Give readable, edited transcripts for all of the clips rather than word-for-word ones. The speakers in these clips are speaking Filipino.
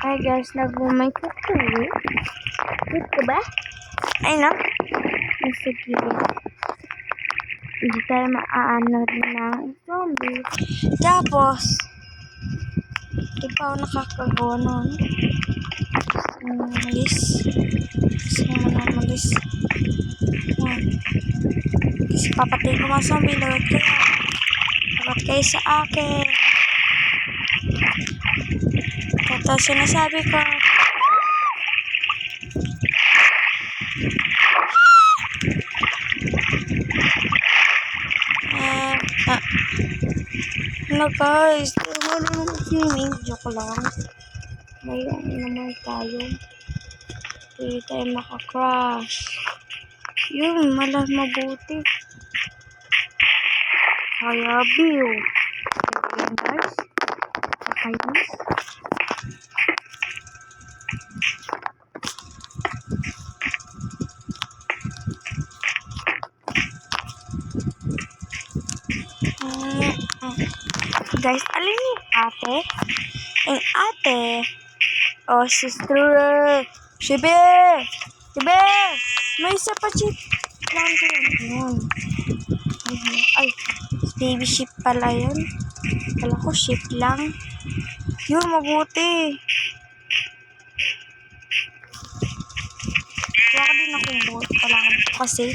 Ay guys, nagmumay ko po. Good ka ba? Ay no? Nasa gilid. Hindi tayo maaano rin ng zombie. Tapos, di pa ako nakakagawa nun. Malis. Gusto mo na malis. Yan. Kasi papatay ko mga zombie. Lawat kayo. Lawat kayo sa akin. Ito sinasabi ko. Ano guys, swimming, joke lang. Ngayon naman tayo. Hindi tayo maka-crash. Yun, malas mabuti. Kaya view. Ayan guys. Kakainis. Guys, alin yung ate? Yung ate. Oh, sister. Shibe! Shibe! May isa pa chip. Lang ko yun. Ay, baby sheep pala yun. Kala ko sheep lang. Yun, mabuti. Kaya ka din akong boat. Kailangan ko kasi.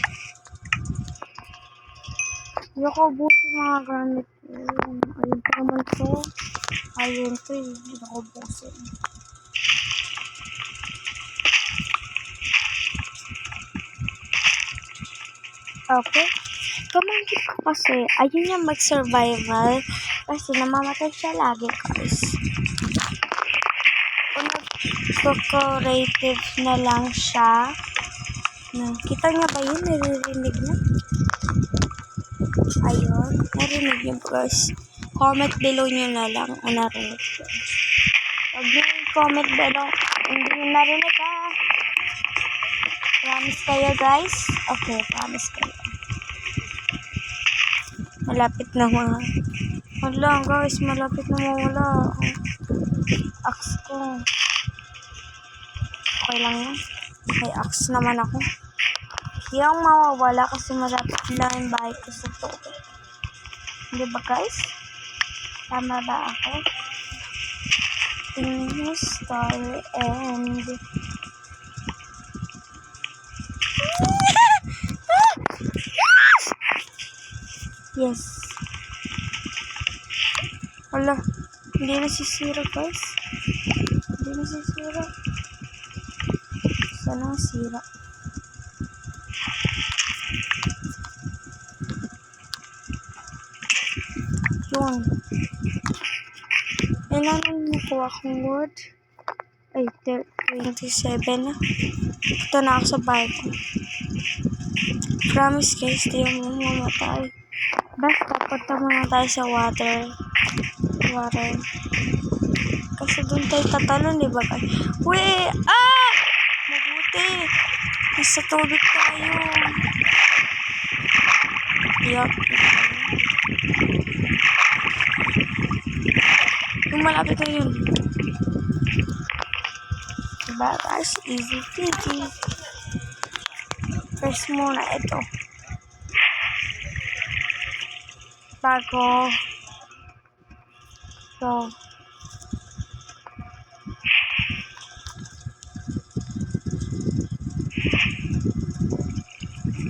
Hindi ako buti mga gamit. Ayun pa naman to. Ayun to eh. Hindi ako busin. Okay. Kamangkit ko kasi, ayun yung mag-survival. Kasi namamatay siya lagi guys. Kung nag-cooperative na lang siya. Kita niya ba yun? Naririnig na? Ayun. Narinig yun guys. Comment below nyo na lang kung narinig yun. Huwag nyo comment below. Hindi nyo narinig ha. Promise kayo guys? Okay, promise kayo. Malapit na mga. Wala guys, malapit na mawala. Axe ko. Okay lang yan. May axe naman ako. Hindi ako mawawala kasi malapit lang yung bahay ko sa tubig. Hindi ba guys? Tama ba ako? In the story and yes. Wala. Hindi nasisira guys. Hindi nasisira. Sana nasira. Yun. Kailangan nakuha akong wood. Ay, 27 na. Ito na ako sa bahay ko. Promise guys, di mo mamatay. Basta punta muna tayo sa water. Kasi doon tayo tatalon, di ba? Uy! Ah! Mabuti! Nasa tubig tayo. Yup. Yung malapit na yun. Diba guys? Easy peasy. First muna ito. Bago. So.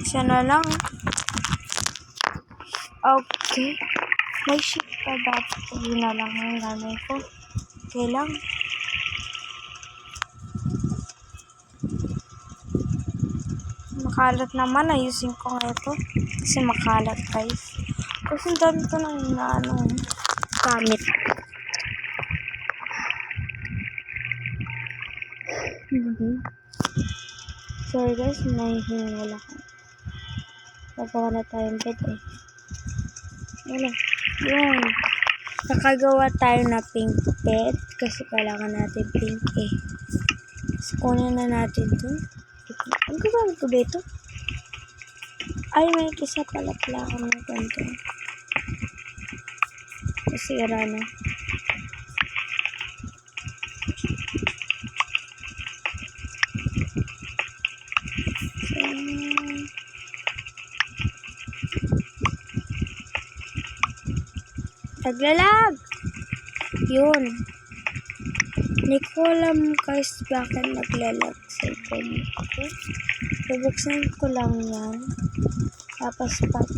Isa na lang. Okay. May ship pa dapat. Yun na lang ang gamay ko. Okay lang. Makalat naman. Ayusin ko nga ito. Kasi makalat guys. Kasi dami ko nang gamit. Sorry guys. Nahihingal ako. Nagawa na tayong bed eh. Wala. Yun. Nakagawa tayo na pink bed. Kasi kailangan natin pink eh. So, kunin na natin ito. Ang gagamit ko ba ito? Ay, may kisa pala ako ng ganito. Kasi na. Naglalag! Yun. Hindi ko alam guys bakit naglalag sa phone ako. Bubuksan ko lang yan. Tapos pag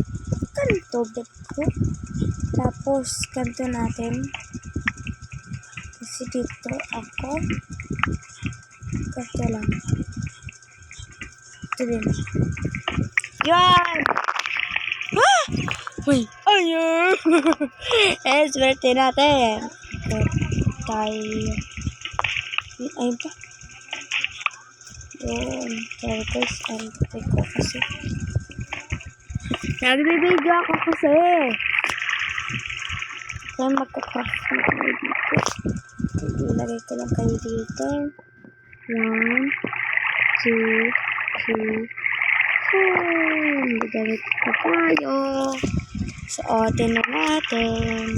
kanto bet ko. Tapos kanto natin. Kasi dito ako. Kanto lang. Ito din. Yan! Ah! Uy! Ayun! Swerte natin. Tayo. Ayun pa. Yun. Sorry guys. Antay ko kasi. Nagbibideo ako kasi. Kaya magka-craft na kayo dito. Ilagay ko lang kayo dito. 1, 2, 3, 4. Gamit ko tayo. Suotin na natin.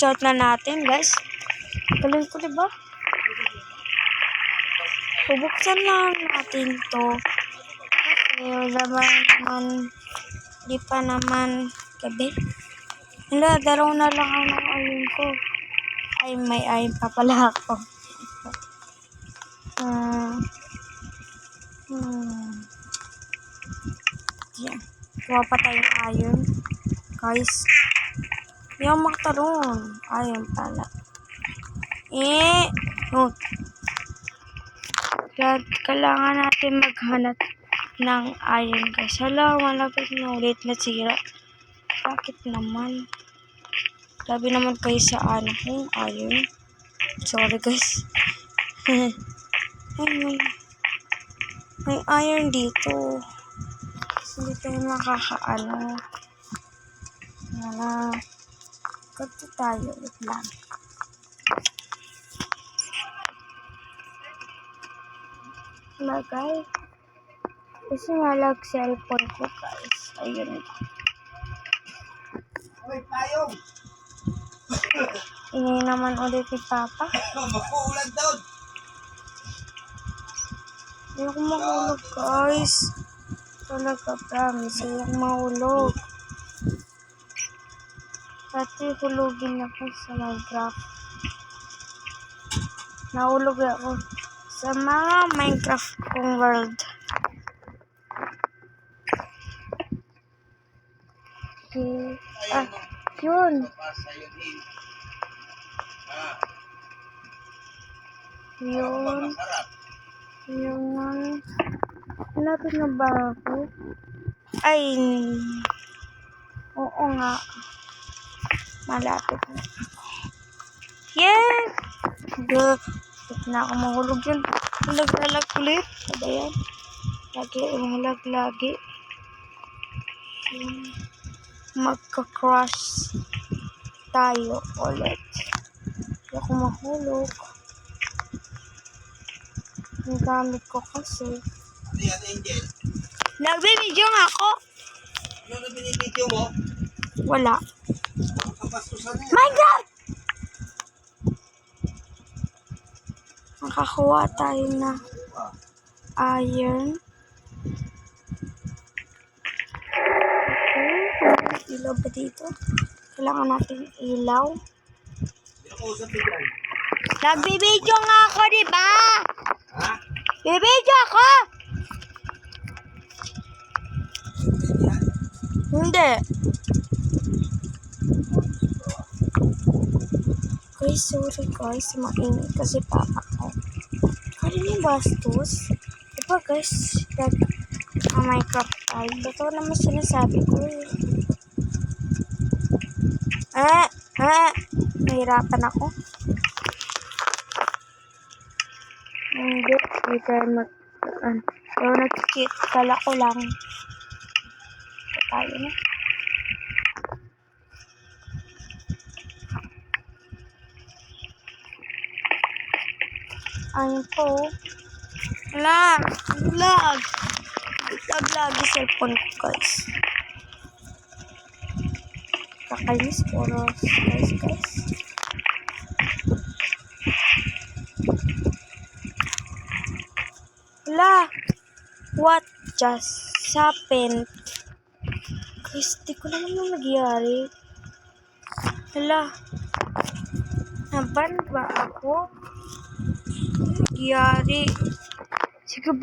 Short na natin guys. Galing ko diba? Bubuksan lang natin to. Kasi naman di pa naman gabi. Hindi, dalaw na lang ang ayun ko. Ay, may ayun pa pala ako. Yan. Kuha pa tayong ayun. Guys. Yung magtaroon. Ayun pala. Oh. Kailangan natin maghanap ng iron guys. Hala, malapit na ulit na sira. Bakit naman? Grabe naman kayo sa kung iron. Sorry guys. May iron dito. Hindi tayo makakaano. Wala. Ganto tayo. Wait lang. Lagay. Kasi nalag cellphone ko guys. Ayun. Ingay naman ulit ni Papa. Makuulan doon. Ayoko mahulog guys. Talaga promise. Ayoko mahulog. Dati hulugin ako sa Minecraft. Nahulog ako sa mga Minecraft kong world. Okay. Yun. Yun. Yun. Malapit na ba ako? Ay. Oo nga. Malapit na. Yes! Malapit na ako mahulog yun. Naglalag ulit. Ano yan? Lagi umalag lagi. Magka-crush tayo ulit. Hindi ako mahulog. Ang gamit ko kasi. Ano yan, Angel? Nagbibideo nga ako. Ano na binibideo mo? Wala. Kapastusan yan. My God! Nakakuha tayo na iron. Okay. Ilaw ba dito? Kailangan natin ilaw. Nagbibideo nga ako, di ba? Ha? Bibideo ako! Hindi. Guys, sorry guys. Mainit kasi Papa ko. Kali ni bastos. Diba guys? Minecraft tayo. Totoo naman sinasabi ko eh. Nahirapan ako. Hindi. Hindi tayo pero nagkikit. Kala ko lang. Tayo na. Ayun po. Lag. Lag. Lag lagi cellphone ko guys. Kakainis, puro guys. Hala! What just happened? Guys, di ko naman yung nagyari. Hala! Naban ba ako? Nagyari. Sige